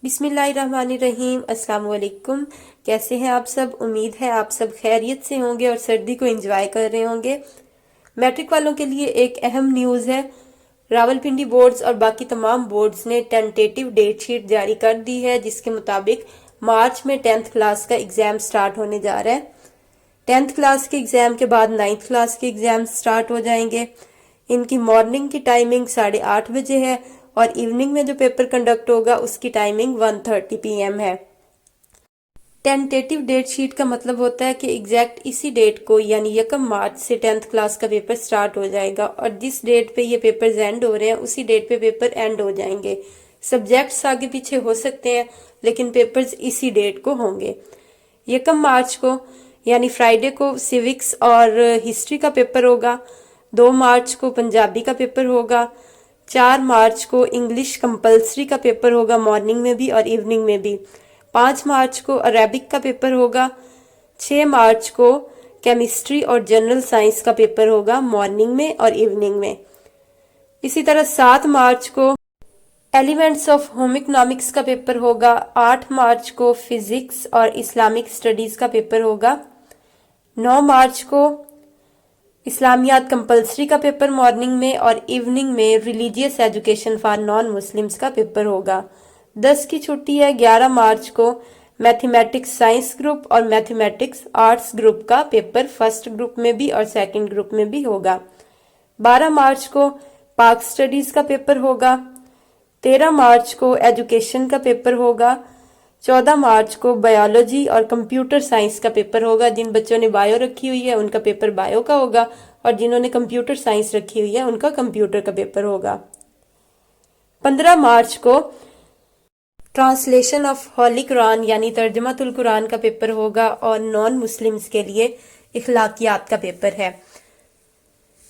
बिस्मिल्लाहिर्रहमानिर्रहीम। अस्सलाम वालेकुम। कैसे हैं आप सब? उम्मीद है आप सब खैरियत से होंगे और सर्दी को एंजॉय कर रहे होंगे। मैट्रिक वालों के लिए एक अहम न्यूज़ है। रावलपिंडी बोर्ड्स और बाकी तमाम बोर्ड्स ने टेंटेटिव डेट शीट जारी कर दी है, जिसके मुताबिक मार्च में 10th क्लास का एग्ज़ाम स्टार्ट होने जा रहा है। 10th क्लास के एग्ज़ाम के बाद 9th क्लास के एग्ज़ाम स्टार्ट हो जाएंगे। इनकी मॉर्निंग की टाइमिंग 8:30 बजे है और इवनिंग में जो पेपर कंडक्ट होगा उसकी टाइमिंग 1:30 PM है। टेंटेटिव डेट शीट का मतलब होता है कि एग्जैक्ट इसी डेट को यानी 1 मार्च से 10th क्लास का पेपर स्टार्ट हो जाएगा और जिस डेट पे ये पेपर्स एंड हो रहे हैं उसी डेट पे पेपर एंड हो जाएंगे। सब्जेक्ट्स आगे पीछे हो सकते हैं लेकिन पेपर्स इसी डेट को होंगे। 1 मार्च को यानी फ्राइडे को सिविक्स और हिस्ट्री का पेपर होगा। 2 मार्च को पंजाबी का पेपर होगा। 4 मार्च को इंग्लिश कंपलसरी का पेपर होगा, मॉर्निंग में भी और इवनिंग में भी। 5 मार्च को अरेबिक का पेपर होगा। 6 मार्च को केमिस्ट्री और जनरल साइंस का पेपर होगा, मॉर्निंग में और इवनिंग में। इसी तरह 7 मार्च को एलिमेंट्स ऑफ होम इकोनॉमिक्स का पेपर होगा। 8 मार्च को फिजिक्स और इस्लामिक स्टडीज का पेपर होगा। 9 मार्च को इस्लामियात कंपलसरी का पेपर मॉर्निंग में और इवनिंग में religious education for non Muslims का पेपर होगा। 10 की छुट्टी है। 11 मार्च को मैथमेटिक्स साइंस ग्रुप और मैथमेटिक्स आर्ट्स ग्रुप का पेपर फर्स्ट ग्रुप में भी और सेकंड ग्रुप में भी होगा। 12 मार्च को पाक स्टडीज का पेपर होगा। 13 मार्च को एजुकेशन का पेपर होगा। 14 मार्च को बायोलॉजी और कंप्यूटर साइंस का पेपर होगा। जिन बच्चों ने बायो रखी हुई है उनका पेपर बायो का होगा और जिन्होंने कंप्यूटर साइंस रखी हुई है उनका कंप्यूटर का पेपर होगा। 15 मार्च को ट्रांसलेशन ऑफ होली कुरान यानी तर्जमातुल कुरान का पेपर होगा और नॉन मुस्लिम्स के लिए इखलाकियात का पेपर है।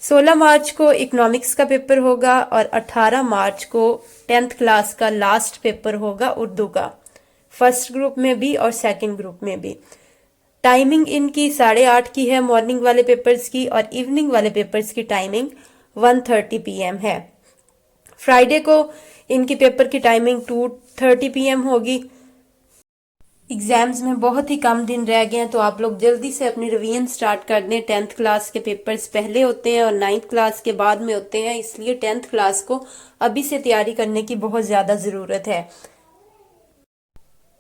16 मार्च को इकोनॉमिक्स का पेपर होगा और 18 मार्च को 10th क्लास का लास्ट पेपर होगा उर्दू का, फर्स्ट ग्रुप में भी और सेकंड ग्रुप में भी। टाइमिंग इनकी 8:30 की है मॉर्निंग वाले पेपर्स की और इवनिंग वाले पेपर्स की टाइमिंग 1:30 PM है। फ्राइडे को इनकी पेपर की टाइमिंग 2:30 PM होगी। एग्जाम्स में बहुत ही कम दिन रह गए हैं तो आप लोग जल्दी से अपनी रिवीजन स्टार्ट कर दें। 10th क्लास के पेपर्स पहले होते हैं और 9th क्लास के बाद में होते हैं, इसलिए 10th क्लास को अभी से तैयारी करने की बहुत ज़्यादा ज़रूरत है।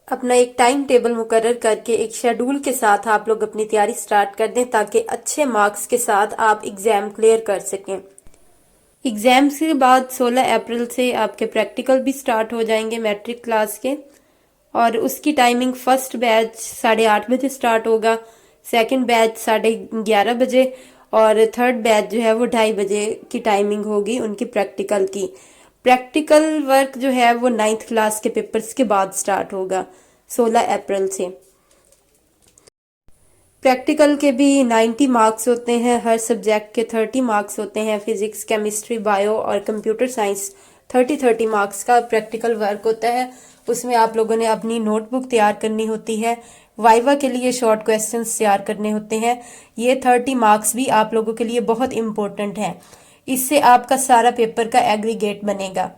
अपना एक टाइम टेबल मुकर्रर करके एक शेड्यूल के साथ आप लोग अपनी तैयारी स्टार्ट कर दें ताकि अच्छे मार्क्स के साथ आप एग्ज़ाम क्लियर कर सकें। एग्ज़ाम्स के बाद 16 अप्रैल से आपके प्रैक्टिकल भी स्टार्ट हो जाएंगे मैट्रिक क्लास के और उसकी टाइमिंग फर्स्ट बैच 8:30 बजे स्टार्ट होगा, सेकंड बैच 11:30 बजे और थर्ड बैच जो है वो 2:30 बजे की टाइमिंग होगी उनकी प्रैक्टिकल की। प्रैक्टिकल वर्क जो है वो 9th क्लास के पेपर्स के बाद स्टार्ट होगा 16 अप्रैल से। प्रैक्टिकल के भी 90 मार्क्स होते हैं, हर सब्जेक्ट के 30 मार्क्स होते हैं। फिजिक्स, केमिस्ट्री, बायो और कंप्यूटर साइंस 30-30 मार्क्स का प्रैक्टिकल वर्क होता है। उसमें आप लोगों ने अपनी नोटबुक तैयार करनी होती है। वाइवा के लिए शॉर्ट क्वेश्चंस तैयार करने होते हैं। ये 30 मार्क्स भी आप लोगों के लिए बहुत इम्पोर्टेंट है। इससे आपका सारा पेपर का एग्रीगेट बनेगा।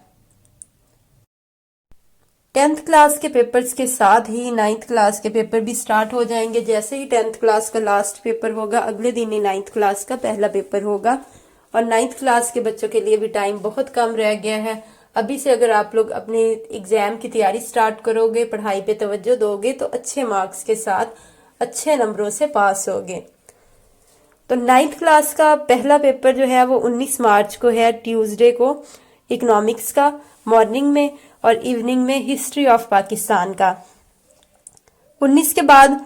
10th क्लास के पेपर्स के साथ ही 9th क्लास के पेपर भी स्टार्ट हो जाएंगे। जैसे ही 10th क्लास का लास्ट पेपर होगा अगले दिन ही 9th क्लास का पहला पेपर होगा और 9th क्लास के बच्चों के लिए भी टाइम बहुत कम रह गया है। अभी से अगर आप लोग अपने एग्जाम की तैयारी स्टार्ट करोगे, पढ़ाई पे तवज्जो दोगे तो अच्छे मार्क्स के साथ अच्छे नंबरों से पास होगे। तो 9th क्लास का पहला पेपर जो है वो 19 मार्च को है, ट्यूसडे को, इकोनॉमिक्स का मॉर्निंग में और इवनिंग में हिस्ट्री ऑफ पाकिस्तान का। 19 के बाद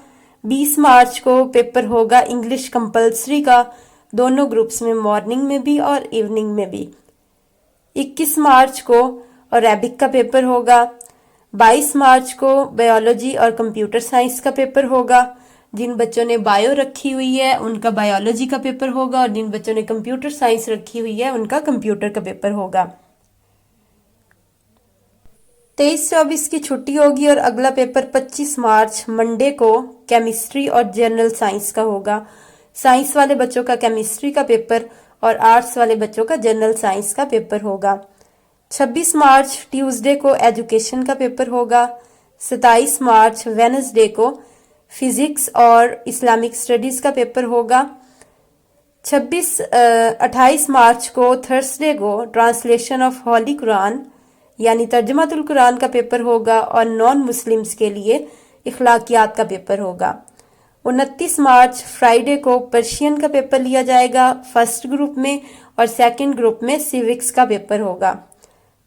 20 मार्च को पेपर होगा इंग्लिश कंपलसरी का, दोनों ग्रुप्स में, मॉर्निंग में भी और इवनिंग में भी। 21 मार्च को अरेबिक का पेपर होगा। 22 मार्च को बायोलॉजी और कंप्यूटर साइंस का पेपर होगा। जिन बच्चों ने बायो रखी हुई है उनका बायोलॉजी का पेपर होगा और जिन बच्चों ने कंप्यूटर साइंस रखी हुई है उनका कंप्यूटर का पेपर होगा। 23-24 की छुट्टी होगी और अगला पेपर 25 मार्च मंडे को केमिस्ट्री और जनरल साइंस का होगा। साइंस वाले बच्चों का केमिस्ट्री का पेपर और आर्ट्स वाले बच्चों का जनरल साइंस का पेपर होगा। 26 मार्च ट्यूसडे को एजुकेशन का पेपर होगा। 27 मार्च वेनसडे को फिजिक्स और इस्लामिक स्टडीज का पेपर होगा। 28 मार्च को थर्सडे को ट्रांसलेशन ऑफ हॉली कुरान यानी तर्जमातुल कुरान का पेपर होगा और नॉन मुस्लिम्स के लिए इखलाकियात का पेपर होगा। 29 मार्च फ्राइडे को पर्शियन का पेपर लिया जाएगा फर्स्ट ग्रुप में और सेकंड ग्रुप में सिविक्स का पेपर होगा।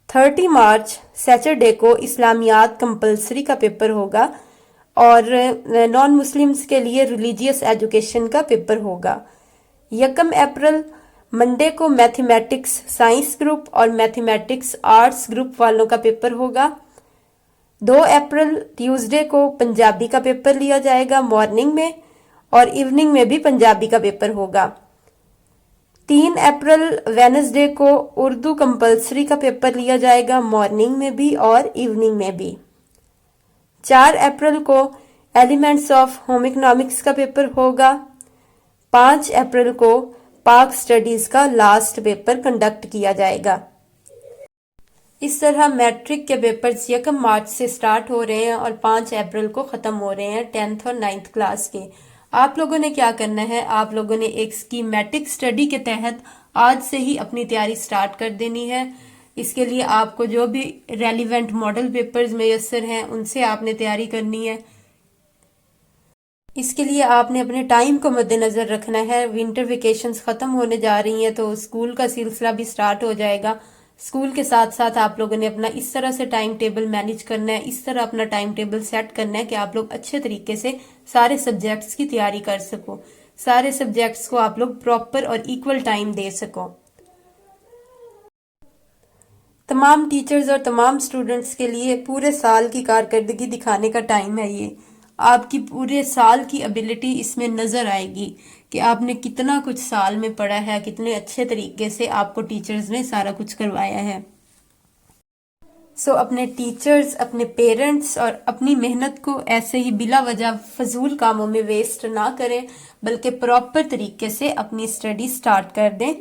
30 मार्च सैटरडे को इस्लामियात कंपलसरी का पेपर होगा और नॉन मुस्लिम्स के लिए रिलीजियस एजुकेशन का पेपर होगा। 1 अप्रैल मंडे को मैथमेटिक्स साइंस ग्रुप और मैथमेटिक्स आर्ट्स ग्रुप वालों का पेपर होगा। 2 अप्रैल ट्यूसडे को पंजाबी का पेपर लिया जाएगा मॉर्निंग में और इवनिंग में भी पंजाबी का पेपर होगा। 3 अप्रैल वेनसडे को उर्दू कंपलसरी का पेपर लिया जाएगा मॉर्निंग में भी और इवनिंग में भी। 4 अप्रैल को एलिमेंट्स ऑफ होम इकोनॉमिक्स का पेपर होगा। 5 अप्रैल को पाक स्टडीज का लास्ट पेपर कंडक्ट किया जाएगा। इस तरह मैट्रिक के पेपर्स 1 मार्च से स्टार्ट हो रहे हैं और 5 अप्रैल को ख़त्म हो रहे हैं 10th और 9th क्लास के। आप लोगों ने क्या करना है, आप लोगों ने एक स्कीमेटिक स्टडी के तहत आज से ही अपनी तैयारी स्टार्ट कर देनी है। इसके लिए आपको जो भी रेलिवेंट मॉडल पेपर्स मैसर हैं उनसे आपने तैयारी करनी है। इसके लिए आपने अपने टाइम को मद्देनजर रखना है। विंटर वेकेशंस खत्म होने जा रही हैं तो स्कूल का सिलसिला भी स्टार्ट हो जाएगा। स्कूल के साथ साथ आप लोगों ने अपना इस तरह से टाइम टेबल मैनेज करना है, इस तरह अपना टाइम टेबल सेट करना है कि आप लोग अच्छे तरीके से सारे सब्जेक्ट्स की तैयारी कर सको, सारे सब्जेक्ट्स को आप लोग प्रॉपर और इक्वल टाइम दे सको। तमाम टीचर्स और तमाम स्टूडेंट्स के लिए पूरे साल की कारकर्दगी दिखाने का टाइम है ये। आपकी पूरे साल की एबिलिटी इसमें नजर आएगी कि आपने कितना कुछ साल में पढ़ा है, कितने अच्छे तरीके से आपको टीचर्स ने सारा कुछ करवाया है। सो अपने टीचर्स, अपने पेरेंट्स और अपनी मेहनत को ऐसे ही बिला वजह फजूल कामों में वेस्ट ना करें, बल्कि प्रॉपर तरीके से अपनी स्टडी स्टार्ट कर दें।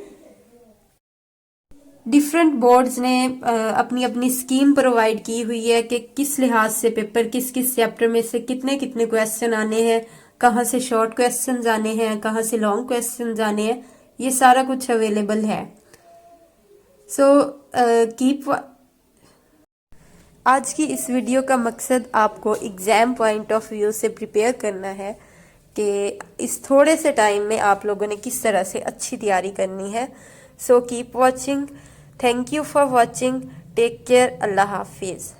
डिफरेंट बोर्ड्स ने अपनी अपनी स्कीम प्रोवाइड की हुई है कि किस लिहाज से पेपर किस किस चैप्टर में से कितने कितने क्वेश्चन आने हैं, कहाँ से शॉर्ट क्वेश्चंस आने हैं, कहाँ से लॉन्ग क्वेश्चंस आने हैं, ये सारा कुछ अवेलेबल है। सो आज की इस वीडियो का मकसद आपको एग्जाम पॉइंट ऑफ व्यू से प्रिपेयर करना है कि इस थोड़े से टाइम में आप लोगों ने किस तरह से अच्छी तैयारी करनी है। So keep watching. Thank you for watching. Take care. अल्लाह हाफिज।